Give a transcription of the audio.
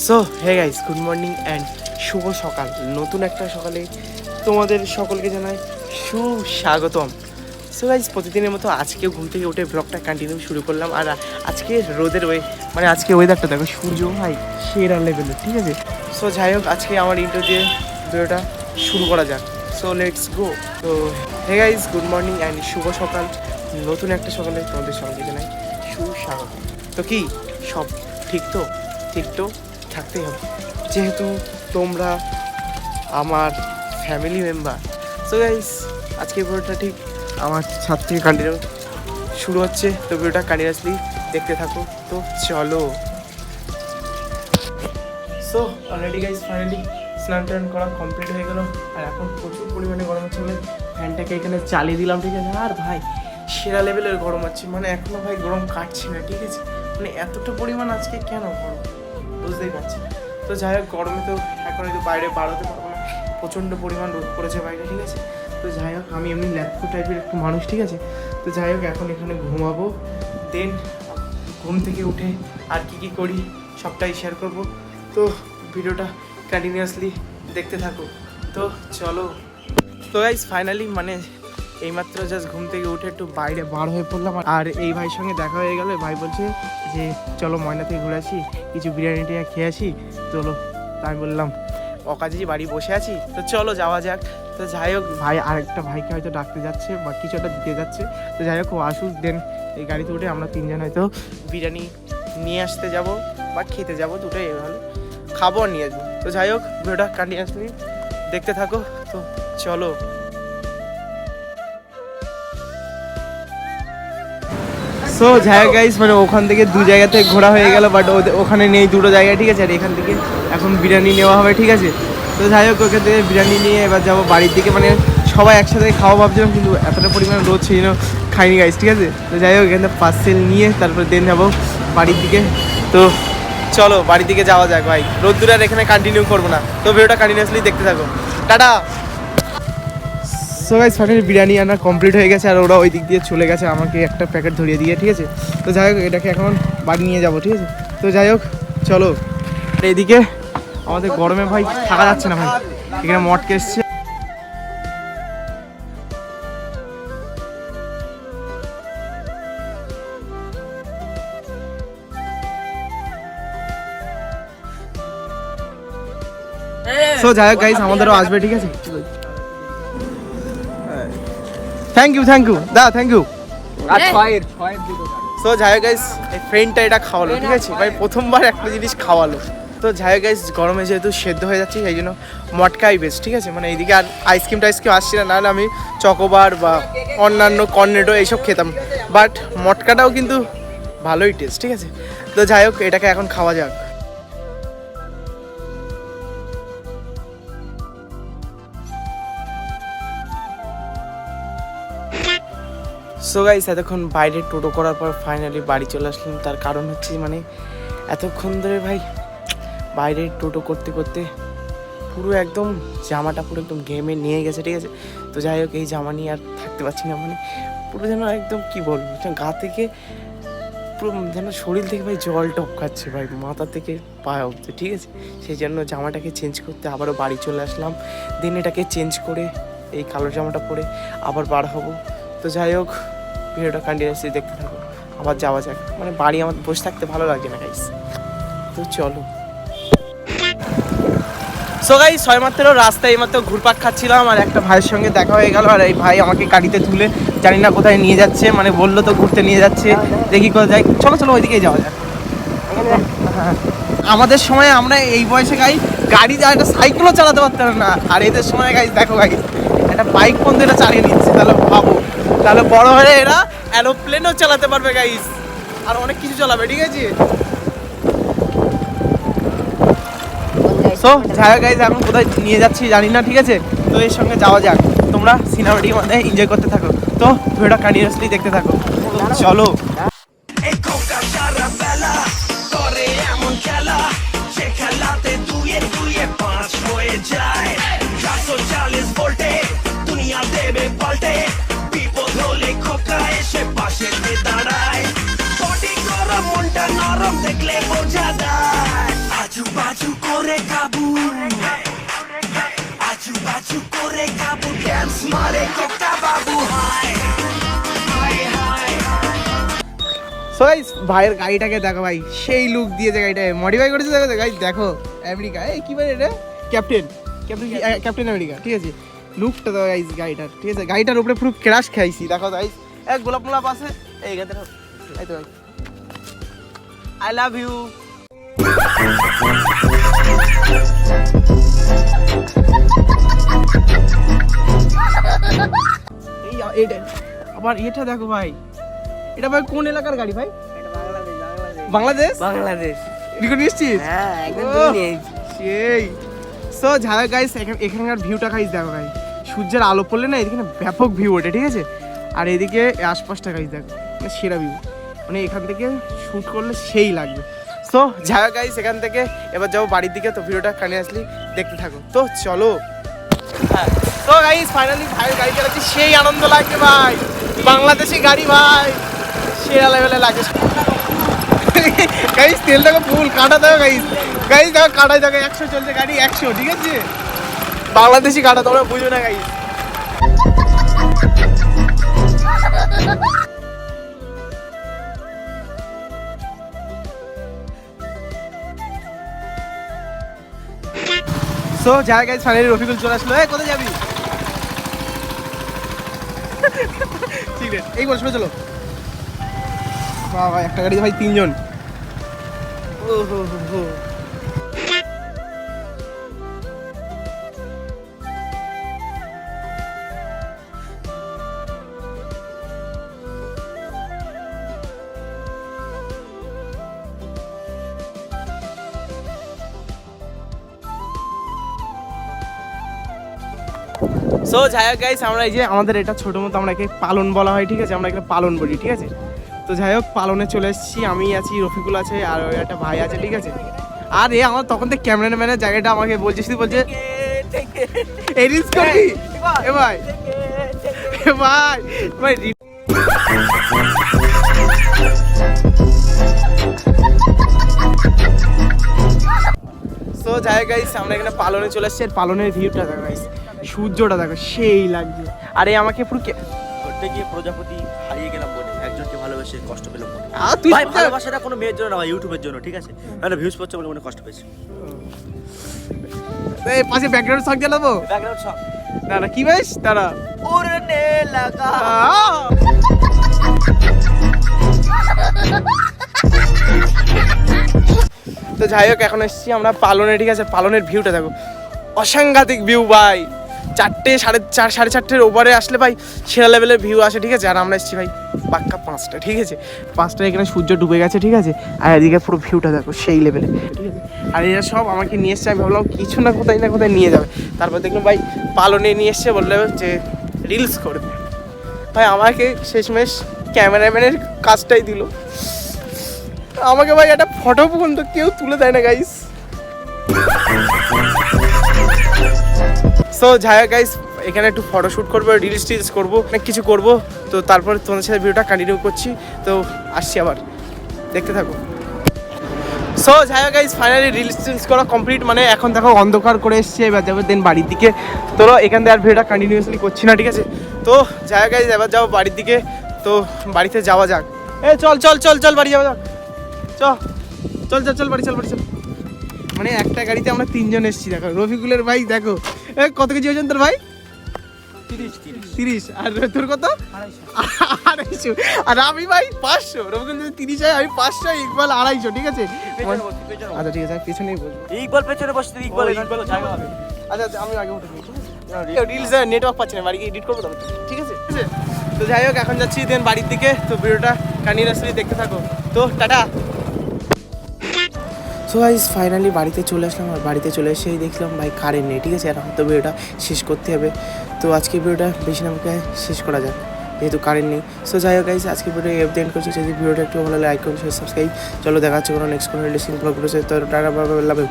So hey guys, good morning and শুভ সকাল। নতুন একটা সকালে তোমাদের সকলকে জানাই সুস্বাগতম। সো গাইস, প্রতিদিনের মতো আজকেও ঘুম থেকে উঠে ব্লগটা কন্টিনিউ শুরু করলাম। আর আজকে রোদের আজকে ওয়েদারটা দেখো, সূর্য ভাই সেরা লেভেলের, ঠিক আছে। সো যাই হোক, আজকে আমার ইন্টারভিউ দিয়ে ভিডিওটা শুরু করা যাক। So let's go. তো hey guys, good morning and শুভ সকাল। নতুন একটা সকালে তোমাদের সকলকে জানাই সুস্বাগতম। তো কি সব ঠিক তো? ঠিক তো থাকতেই হবে, যেহেতু তোমরা আমার ফ্যামিলি মেম্বার। সো গাইস, আজকে ভিডিওটা ঠিক আমার ছাদ থেকে কন্টিনিউ শুরু হচ্ছে। তো ভিডিওটা কন্টিনিউয়াসলি দেখতে থাকো। তো চলো। সো অলরেডি গাইস, ফাইনালি স্নান টান করা কমপ্লিট হয়ে গেল। আর এখন প্রচুর পরিমাণে গরম হচ্ছে, মানে ফ্যানটাকে এখানে চালিয়ে দিলাম, ঠিক আছে। আর ভাই সেরা লেভেলের গরম হচ্ছে, মানে এখনো ভাই গরম কাটছে না, ঠিক আছে। মানে এতটা পরিমাণ আজকে কেন গরম বুঝতেই পারছি না। তো যাই হোক, গরমে তো এখন হয়তো বাইরে বাড়াতে পারবো না, প্রচণ্ড পরিমাণ রোদ পড়েছে বাইরে, ঠিক আছে। তো যাই হোক, আমি এমনি ল্যাপটপ টাইপের একটু মানুষ, ঠিক আছে। তো যাই হোক, এখন এখানে ঘুমাবো, দেন ঘুম থেকে উঠে আর কি করি সবটাই শেয়ার করব। তো ভিডিওটা কন্টিনিউয়াসলি দেখতে থাকো। তো চলো। তো গাইস, ফাইনালি মানে এইমাত্র জাস্ট ঘুম থেকে উঠে একটু বাইরে বার হয়ে পড়লাম। আর এই ভাইয়ের সঙ্গে দেখা হয়ে গেল। ভাই বলছে যে চলো ময়না থেকে ঘুরে আসি, কিছু বিরিয়ানি টিয়া খেয়ে আসি, চলো। তাই বললাম অকাজেই বাড়ি বসে আছি, তো চলো যাওয়া যাক। তো যাই হোক, ভাই আরেকটা ভাইকে হয়তো ডাকতে যাচ্ছে বা কিছু একটা দিতে যাচ্ছে। তো যাই হোক, ও আসুক, দেন এই গাড়িতে উঠে আমরা তিনজন হয়তো বিরিয়ানি নিয়ে আসতে যাব বা খেতে যাব, দুটোই ভালো খাবো আর নিয়ে আসবো। তো যাই হোক, ভিডিওটা কন্টিনিউয়াসলি দেখতে থাকো। তো চলো। সো যাই হোক গাইস, মানে ওখান থেকে দু জায়গা থেকে ঘোরা হয়ে গেল, বাট ওখানে নেই দুটো জায়গায়, ঠিক আছে। আর এখান থেকে এখন বিরিয়ানি নেওয়া হবে, ঠিক আছে। তো যাই হোক, ওখান থেকে বিরিয়ানি নিয়ে এবার যাবো বাড়ির দিকে। মানে সবাই একসাথে খাওয়া ভাবছিলাম, কিন্তু এতটা পরিমাণে রোদ সেই জন্য খাইনি গাইস, ঠিক আছে। তো যাই হোক, এখান থেকে পার্সেল নিয়ে তারপরে দেন যাবো বাড়ির দিকে। তো চলো বাড়ির দিকে যাওয়া যাক ভাই, রোদ দূরে আর এখানে কন্টিনিউ করবো না। তো ভিডিওটা কন্টিনিউয়াসলি দেখতে থাকো। Tata. So guys, finally biryani আনা কমপ্লিট হয়ে গেছে, আর ওরা ওই দিক দিয়ে চলে গেছে আমাকে একটা প্যাকেট ধরিয়ে দিয়ে, ঠিক আছে। তো যাই হোক, এটাকে এখন বাড়ি নিয়ে যাবো, ঠিক আছে। তো যাই হোক, চলো। এইদিকে আমাদের গরমে ভাই থাকা যাচ্ছে না ভাই, এখানে মটকে এসছে। সো যাই হোক গাইস, আমাদেরও আসবে, ঠিক আছে। থ্যাংক ইউ দা, থ্যাংক ইউ। সো যাই হোক গাইস, এই ফ্রেন্ডটা এটা খাওয়ালো, ঠিক আছে ভাই, প্রথমবার একটা জিনিস খাওয়ালো। তো যাই হোক গাইস, গরমে যেহেতু সেদ্ধ হয়ে যাচ্ছে, সেই জন্য মটকাই বেস্ট, ঠিক আছে। মানে এইদিকে আর আইসক্রিম টাইসক্রিম আসছে না, নাহলে আমি চকোবার বা অন্যান্য কর্নেটো এইসব খেতাম, বাট মটকাটাও কিন্তু ভালোই টেস্ট, ঠিক আছে। তো যাই হোক, এটাকে এখন খাওয়া যাক। সো গাইস, এতক্ষণ বাইরে টোটো করার পর ফাইনালি বাড়ি চলে আসলাম। তার কারণ হচ্ছে মানে এতক্ষণ ধরে ভাই বাইরে টোটো করতে করতে পুরো একদম জামাটা পুরো একদম ঘেমে নিয়ে গেছে, ঠিক আছে। তো যাই হোক, এই জামা নিয়ে আর থাকতে পারছি না, মানে পুরো যেন একদম কী বলবো, গা থেকে পুরো যেন শরীর থেকে ভাই জল টপকাচ্ছে ভাই, মাথা থেকে পায়ে অবধি, ঠিক আছে। সেই জন্য জামাটাকে চেঞ্জ করতে আবারও বাড়ি চলে আসলাম। দেন এটাকে চেঞ্জ করে এই কালো জামাটা পরে আবার বার হবো। তো যাই হোক, ভিডিওটা কন্টিনিউয়াসলি দেখতে থাকো, আবার যাওয়া যাক। মানে বাড়ি আমার বসে থাকতে ভালো লাগে না গাইস, তো চলো। সো গাইস, মাত্র রাস্তায় এইমাত্র ঘুরপাক খাচ্ছিলাম, আর একটা ভাইয়ের সঙ্গে দেখা হয়ে গেল। আর এই ভাই আমাকে গাড়িতে তুলে জানি না কোথায় নিয়ে যাচ্ছে, মানে বললো তো ঘুরতে নিয়ে যাচ্ছে, দেখি কোথায় যাই। চলো চলো, ওইদিকেই যাওয়া যাক। আমাদের সময় আমরা এই বয়সে গাড়ি একটা সাইকেলও চালাতে পারতাম না, আর এদের সময় গাইস দেখো গাইস, একটা বাইক পর্যন্ত এটা চালিয়ে নিচ্ছে। তাহলে ভাবো, তাহলে বড় হয়ে এরা অ্যারোপ্লেনও চালাতে পারবে গাইস, আর অনেক কিছু চালাবে, ঠিক আছে। সো যাই হোক গাইস, এখন কোথায় নিয়ে যাচ্ছি জানি না, ঠিক আছে। তো এর সঙ্গে যাওয়া যাক, তোমরা সিনেমাটির মধ্যে এনজয় করতে থাকো। তো ভিডিওটা কন্টিনিউয়াসলি দেখতে থাকো, চলো। দেখলে বোঝা যায় আজু বাজু সো গাইস ভাইয়ের গাড়িটাকে দেখো ভাই, সেই লুক দিয়েছে গাড়িটা, মডিফাই করেছে দেখো গাইস, দেখো আমেরিকা, এই কি বলে এটা, ক্যাপ্টেন আমেরিকা, ঠিক আছে, লুকটা দাও গাইস গাড়িটার, ঠিক আছে, গাড়িটার উপরে পুরো ক্র্যাশ খাইছি, দেখো গাইস, এক গোলাপ মোলাপ আছে, এই গাড়িটা এই তো, আই লাভ ইউ। এই এটা আবার এটা দেখো ভাই, এটা ভাই কোন এলাকার গাড়ি ভাই? বাংলাদেশ। রেকর্ড নিশ্চিত? হ্যাঁ, একদম সেই। সো যারা গাইস এখানকার ভিউটা গাইস দেখো গাইস, সূর্যের আলো পড়লে না এদিকে না ব্যাপক ভিউ ওঠে, ঠিক আছে, আর এদিকে আশপাশটা গাইস দেখো, মানে সেরা ভিউ, মানে এখান থেকে শুট করলে সেই লাগবে। সো যারা গাইস এখান থেকে এবার যাবো বাড়ির দিকে, তো ভিডিওটা কন্টিনিউয়াসলি দেখতে থাকো, তো চলো। তো গাইস ফাইনালি ভাইয়ের গাড়ি চালাচ্ছি, সেই আনন্দ লাগছে ভাই, বাংলাদেশি গাড়ি ভাই, সেরা লেভেলে লাগে গাইস, তেল দেখো ফুল, কাটা দেখো গাইস, দেখো কাটাই দেখো 100 চলছে গাড়ি, 100, ঠিক আছে, বাংলাদেশি কাটা, তোমরা বুঝো না গাইস। সো যাই গাইস ফাইনালি রফিকুল চলে আসলো, কোথায় যাবি? ঠিক আছে, এই বল, চলো। বাবা একটা গাড়িতে ভাই 3 জন। সো যাই হোক গাইস, আমরা এই যে আমাদের এটা ছোট মতো আমরা একে পালন বলা হয়, ঠিক আছে, আমরা এখানে পালন বলি, ঠিক আছে, তো যাই হোক পালনে চলে এসেছি, আমি আছি, রফিকুল আছে, আর একটা ভাই আছে, ঠিক আছে, আর এ আমার তখন থেকে ক্যামেরাম্যানের জায়গাটা আমাকে বলছিস, তুই বলছে এই রিলস করবি, এ ভাই ভাই ভাই সো যাই হোক গাইস, আমরা এখানে পালনে চলে এসেছি, আর পালনের ভিউটা দেখো গাইস, সূর্যটা দেখো সেই লাগছে, আরে আমাকে পুরো করতে গিয়ে প্রজাপতি হারিয়ে গেলাম বলে, একজনকে ভালোবেসে কষ্ট পেলাম বলে। তুই ভাই ভালোবাসাটা কোনো মেয়ের জন্য না ভাই, ইউটিউবের জন্য, ঠিক আছে, মানে ভিউজ পাচ্ছে বলে মনে কষ্ট পেয়েছি। এই পাশে ব্যাকগ্রাউন্ড সং চালাবো, ব্যাকগ্রাউন্ড সং না কি বেশ তারা উড়নে লাগা। তো যাই হোক এখন এসেছি আমরা পালনে, ঠিক আছে, পালনের ভিউটা দেখো, অসাংঘাতিক ভিউ ভাই, 4টে 4:30 ওভারে আসলে ভাই সেরা লেভেলের ভিউ আসে, ঠিক আছে, আর আমরা এসেছি ভাই পাক্কা 5টা, ঠিক আছে, 5টায় এখানে সূর্য ডুবে গেছে, ঠিক আছে, আর এদিকে পুরো ভিউটা দেখো সেই লেভেলে, ঠিক আছে, আর এরা সব আমাকে নিয়ে এসছে, আমি ভাবলাম কিছু না কোথায় নিয়ে যাবে, তারপর দেখলাম ভাই পালনে নিয়ে এসছে, বললে যে রিলস করবে, ভাই আমাকে শেষমেশ ক্যামেরাম্যানের কাজটাই দিল, আমাকে ভাই একটা ফটো পর্যন্ত কেউ তুলে দেয় না গাইস। সো যাই হোক গাইস, এখানে একটু ফটোশ্যুট করবো, রিলস করবো, অনেক কিছু করবো, তো তারপর তোমাদের সাথে ভিডিওটা কন্টিনিউ করছি, তো আসছি আবার, দেখতে থাকো। সো যাই হোক গাইস ফাইনালি রিলস করা কমপ্লিট, মানে এখন দেখো অন্ধকার করে এসছে, এবার যাবো দেন বাড়ির দিকে, তো এখান থেকে আর ভিডিওটা কন্টিনিউয়াসলি করছি না, ঠিক আছে, তো যাই হোক গাইস এবার যাবো বাড়ির দিকে, তো বাড়িতে যাওয়া যাক, চল বাড়ি যাওয়া যাক, চল বাড়ি চল, মানে একটা গাড়িতে আমরা 3 জন এসেছি, দেখো রফিকুলের ভাই দেখো, কত কেজি ওজন তোর ভাই? 30, আর তোর কত? 250, আর আমি ভাই 500, রফিকুল যদি 30 হয় আমি 500, ইকবাল 250, ঠিক আছে, আচ্ছা ঠিক আছে আমি পেছনেই বসবো, ইকবাল পেছনে বসে, ইকবাল জায়গা হবে, আচ্ছা আমি আগে উঠে রিলস নেটওয়ার্ক পাচ্ছি না, বাড়ি গিয়ে এডিট করবো তবে, ঠিক আছে, তো যাই হোক এখন যাচ্ছি দেন বাড়ির দিকে, তো ভিডিওটা কন্টিনিউয়াসলি দেখতে থাকো, তো টাটা। সো গাইস ফাইনালি বাড়িতে চলে আসলাম, আর বাড়িতে চলে এসেই দেখলাম ভাই কারেন্ট নেই, ঠিক আছে, আর আমার তো ভিডিওটা শেষ করতে হবে, তো আজকে ভিডিওটা বেশি না আমাকে শেষ করা যাক, যেহেতু কারেন্ট নেই। সো যাই হোক গাইস আজকে ভিডিও এন্ড করছি, যদি ভিডিওটা একটু ভালো লাগে লাইক করুন, সাবস্ক্রাইব, চলো দেখা হচ্ছে কোনো নেক্সট কোনো লিসিং ব্লগ, তো tata, bye bye, love you.